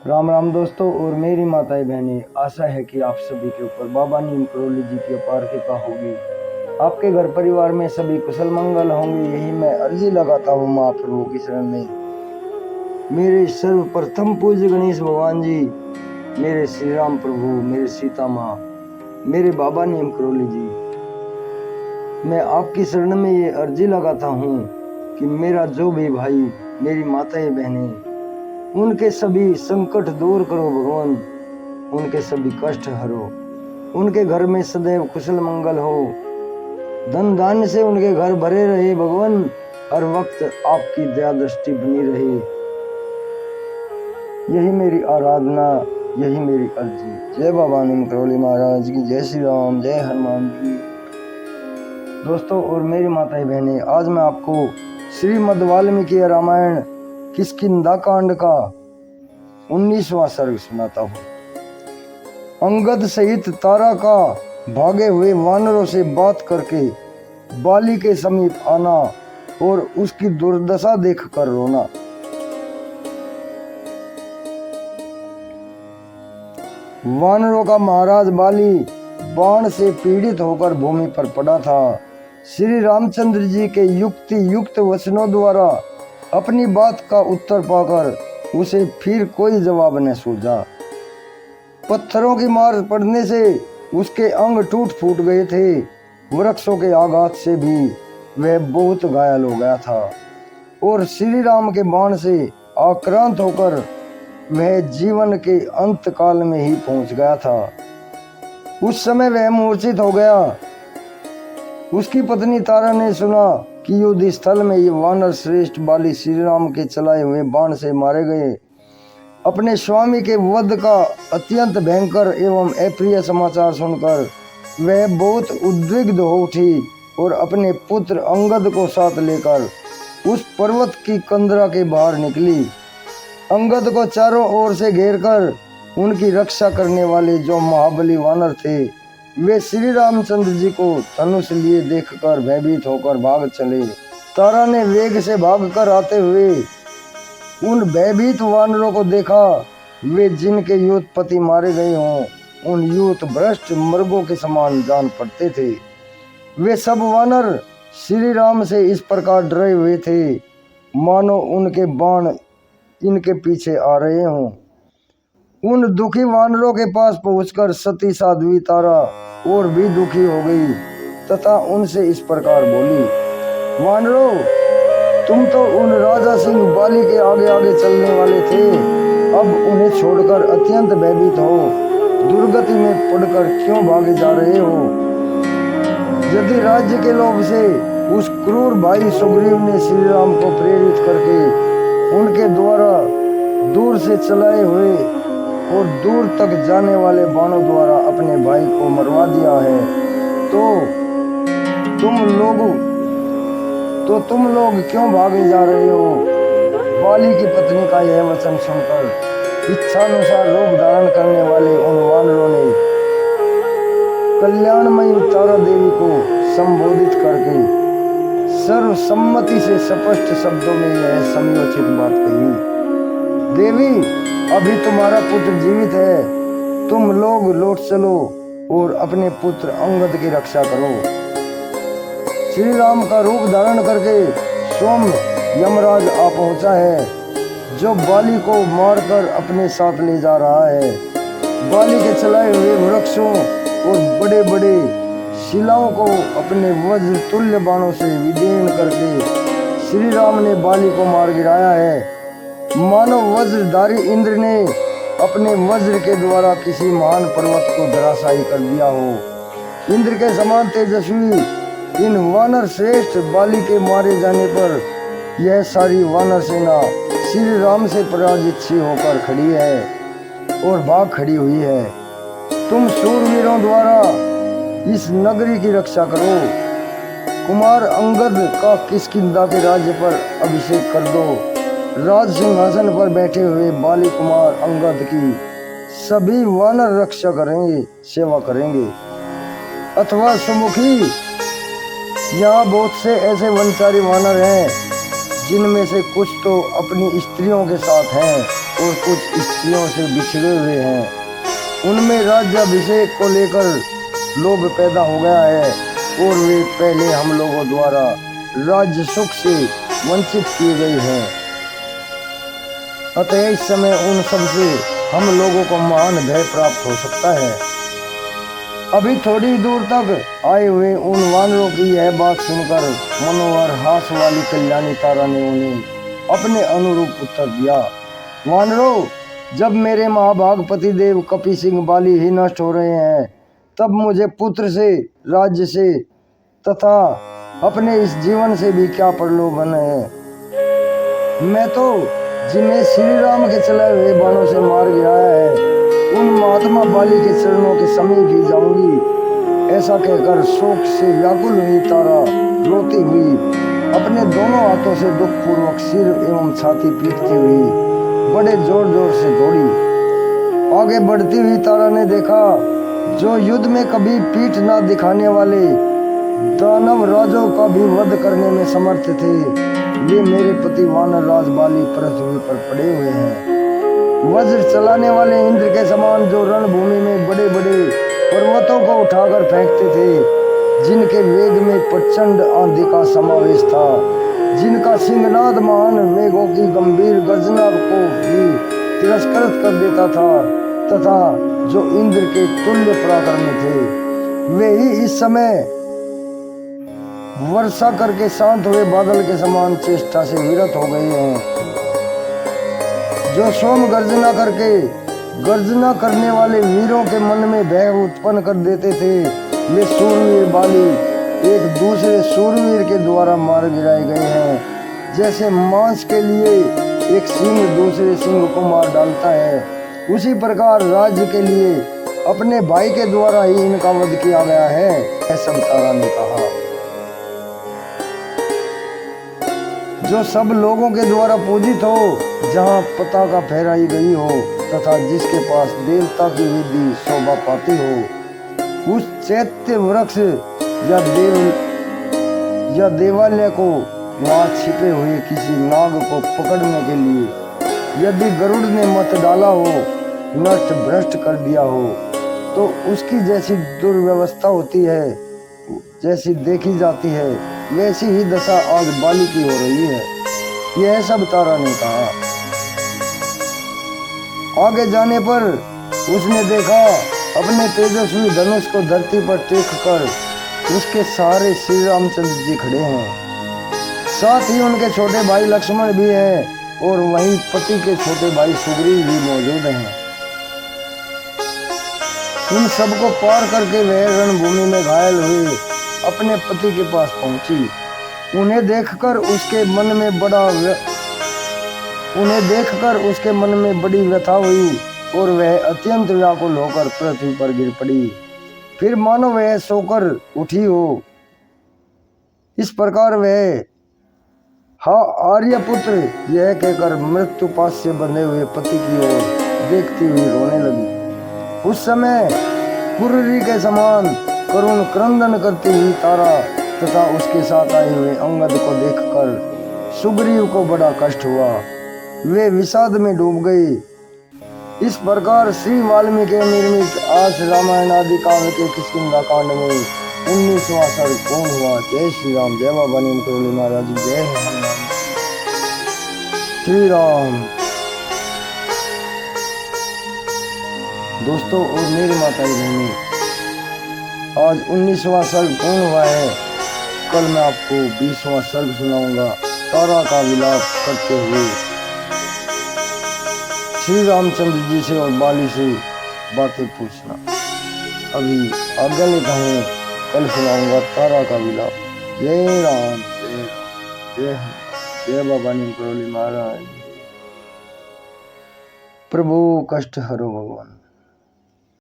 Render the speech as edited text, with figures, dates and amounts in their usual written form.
राम राम दोस्तों और मेरी माताएं बहनें, आशा है कि आप सभी के ऊपर बाबा नीम करोली जी की अपार कृपा होगी। आपके घर परिवार में सभी कुशल मंगल होंगे, यही मैं अर्जी लगाता हूँ महाप्रभु की शरण में। मेरे सर्वप्रथम पूज्य गणेश भगवान जी, मेरे श्री राम प्रभु, मेरे सीता माँ, मेरे बाबा नीम करोली जी, मैं आपकी शरण में ये अर्जी लगाता हूँ कि मेरा जो भी भाई, मेरी माताएं बहनें, उनके सभी संकट दूर करो भगवान, उनके सभी कष्ट हरो, उनके घर में सदैव कुशल मंगल हो, धन धान्य से उनके घर भरे रहे भगवान, हर वक्त आपकी दया दृष्टि बनी रहे। यही मेरी आराधना, यही मेरी अर्जी। जय बाबा नीम करोली महाराज की, जय श्री राम, जय हनुमान जी। दोस्तों और मेरी माताएं बहनें, आज मैं आपको श्रीमद् वाल्मीकि रामायण किष्किंधा कांड का 19वां सर्ग सुनाता हूँ। अंगद सहित तारा का भागे हुए वानरों से बात करके बाली के समीप आना और उसकी दुर्दशा देखकर रोना। वानरों का महाराज बाली बाण से पीड़ित होकर भूमि पर पड़ा था। श्री रामचंद्र जी के युक्ति युक्त वचनों द्वारा अपनी बात का उत्तर पाकर उसे फिर कोई जवाब न सूझा। पत्थरों की मार पड़ने से उसके अंग टूट फूट गए थे। वृक्षों के आघात से भी वह बहुत घायल हो गया था और श्री राम के बाण से आक्रांत होकर वह जीवन के अंत काल में ही पहुंच गया था। उस समय वह मूर्छित हो गया। उसकी पत्नी तारा ने सुना कि युद्ध स्थल में ये वानर श्रेष्ठ बाली श्री राम के चलाए हुए बाण से मारे गए। अपने स्वामी के वध का अत्यंत भयंकर एवं अप्रिय समाचार सुनकर वह बहुत उद्विग्न हो उठी और अपने पुत्र अंगद को साथ लेकर उस पर्वत की कंदरा के बाहर निकली। अंगद को चारों ओर से घेरकर उनकी रक्षा करने वाले जो महाबली वानर थे, वे श्री रामचंद्र जी को धनुष लिए देखकर भयभीत होकर भाग चले। तारा ने वेग से भागकर आते हुए उन भयभीत वानरों को देखा। वे जिनके यूथपति मारे गए हों, उन यूथ भ्रष्ट मृगों के समान जान पड़ते थे। वे सब वानर श्री राम से इस प्रकार डरे हुए थे, मानो उनके बाण इनके पीछे आ रहे हों। उन दुखी वानरों के पास पहुंचकर सती साध्वी तारा और भी दुखी हो गई तथा उनसे इस प्रकार बोली, वानरों, तुम तो उन राजा सिंह बाली के आगे आगे चलने वाले थे, अब उन्हें छोड़कर अत्यंत भयभीत हो दुर्गति में पड़कर क्यों भागे जा रहे हो? यदि राज्य के लोभ से उस क्रूर भाई सुग्रीव ने श्री राम को प्रेरित करके उनके द्वारा दूर से चलाए हुए और दूर तक जाने वाले बाणों द्वारा अपने भाई को मरवा दिया है, तो तुम लोग क्यों भागे जा रहे हो? बाली की पत्नी का यह वचन सुनकर इच्छानुसार रूप धारण करने वाले उन वानरों ने कल्याणमयी तारा देवी को संबोधित करके सर्वसम्मति से स्पष्ट शब्दों में यह समयोचित बात कही, देवी, अभी तुम्हारा पुत्र जीवित है, तुम लोग लौट चलो और अपने पुत्र अंगद की रक्षा करो। श्री राम का रूप धारण करके स्वयं यमराज आ पहुंचा है, जो बाली को मारकर अपने साथ ले जा रहा है। बाली के चलाए हुए वृक्षों और बड़े बड़े शिलाओं को अपने वज्र तुल्य बाणों से विदीर्ण करके श्री राम ने बाली को मार गिराया है। मानो वज्रधारी इंद्र ने अपने वज्र के द्वारा किसी महान पर्वत को धराशायी कर दिया हो। इंद्र के समान तेजस्वी इन वानर श्रेष्ठ बाली के मारे जाने पर यह सारी वानर सेना श्री राम से पराजित सी होकर खड़ी है और भाग खड़ी हुई है। तुम शूरवीरों द्वारा इस नगरी की रक्षा करो। कुमार अंगद का किष्किंधा के राज्य पर अभिषेक कर दो। राज सिंहासन पर बैठे हुए बाली कुमार अंगद की सभी वानर रक्षा करेंगे, सेवा करेंगे। अथवा सुमुखी, यहाँ बहुत से ऐसे वनचारी वानर हैं जिनमें से कुछ तो अपनी स्त्रियों के साथ हैं और कुछ स्त्रियों से बिछड़े हुए हैं। उनमें राज्याभिषेक को लेकर लोभ पैदा हो गया है और वे पहले हम लोगों द्वारा राज्य सुख से वंचित किए गए हैं। अतः इस समय उन सब से हम लोगों को महान भय प्राप्त हो सकता है। अभी थोड़ी दूर तक आए हुए उन वानरों की यह बात सुनकर मनोहर हास वाली कल्याणी तारा ने उन्हें अपने अनुरूप उत्तर दिया। वानरों, जब मेरे महाभाग पति देव कपि सिंह बाली ही नष्ट हो रहे हैं, तब मुझे पुत्र से, राज्य से तथा अपने इस जीवन से भी क्या प्रलोभन है। मैं तो जिन्हें श्री राम के चलाए हुए बाणों से मार गिराया है, उन महात्मा बाली के चरणों के समीप ही जाऊंगी। ऐसा कहकर शोक से व्याकुल हुई तारा रोती हुई अपने दोनों हाथों से दुखपूर्वक सिर एवं छाती पीटती हुई बड़े जोर जोर से दौड़ी। आगे बढ़ती हुई तारा ने देखा, जो युद्ध में कभी पीठ ना दिखाने वाले दानव राजों का भी वध करने में समर्थ थे, वे मेरे पति वानर राज बाली पृथ्वी पर पड़े हुए हैं। वज्र चलाने वाले इंद्र के समान, जो रणभूमि में बड़े बड़े पर्वतों को उठाकर फेंकते थे, जिनके वेग में प्रचंड आंधी का समावेश था, जिनका सिंहनाद महान मेघों की गंभीर गर्जना को भी तिरस्कृत कर देता था, तथा जो इंद्र के तुल्य पराक्रमी थे, वे ही इस समय वर्षा करके शांत हुए बादल के समान चेष्टा से विरत हो गए हैं। जो सोम गर्जना करके गर्जना करने वाले वीरों के मन में भय उत्पन्न कर देते थे, वे सूरवीर बाली एक दूसरे सूरवीर के द्वारा मार गिराए गए हैं। जैसे मांस के लिए एक सिंह दूसरे सिंह को मार डालता है, उसी प्रकार राज्य के लिए अपने भाई के द्वारा ही इनका वध किया गया है, ऐसा तारा ने कहा। जो सब लोगों के द्वारा पूजित हो, जहाँ पताका फहराई गई हो तथा जिसके पास देवता की विधि शोभा पाती हो, उस चैत्य वृक्ष या देवालय को वहाँ छिपे हुए किसी नाग को पकड़ने के लिए यदि गरुड़ ने मत डाला हो, नष्ट भ्रष्ट कर दिया हो, तो उसकी जैसी दुर्व्यवस्था होती है, जैसी देखी जाती है, वैसी ही दशा आज बाली की हो रही है, यह सब तारा ने कहा। आगे जाने पर उसने देखा, अपने तेजस्वी धनुष को धरती पर टेक कर उसके सहारे श्री रामचंद्र जी खड़े हैं। साथ ही उनके छोटे भाई लक्ष्मण भी हैं और वहीं पति के छोटे भाई सुग्रीव भी मौजूद हैं। उन सबको पार करके वह रणभूमि में घायल हुए अपने पति के पास पहुंची। उन्हें देखकर उसके मन में बड़ी व्यथा हुई और वह अत्यंत व्याकुल होकर पृथ्वी पर गिर पड़ी, फिर मानो वह सोकर उठी हो। इस प्रकार वह हा आर्यपुत्र यह कहकर मृत्यु पास से बंधे हुए पति की ओर देखती हुई रोने लगी। उस समय कुर्री के समान करुण क्रंदन करती हुई तारा तथा उसके साथ आए हुए अंगद को देखकर सुग्रीव को बड़ा कष्ट हुआ, वे विषाद में डूब गई। इस प्रकार श्री वाल्मीकि निर्मित आस रामायण आदि काव्य के किष्किंधा कांड में 19वां सर्ग पूर्ण हुआ। जय श्री राम, जय बाबा नीम करोली महाराज, जय हनुमान श्री राम। दोस्तों और मेरी माताएं बहनें, आज 19वां सर्ग पूर्ण हुआ है। कल मैं आपको 20वां सर्ग सुनाऊंगा, तारा का विलाप करते हुए श्री रामचंद्र जी से और बाली से बातें पूछना। अभी आज्ञा लेता हूँ, कल सुनाऊंगा तारा का विलाप। जय राम, जय जय बाबा नीम करोली महाराज। प्रभु कष्ट हरो भगवान।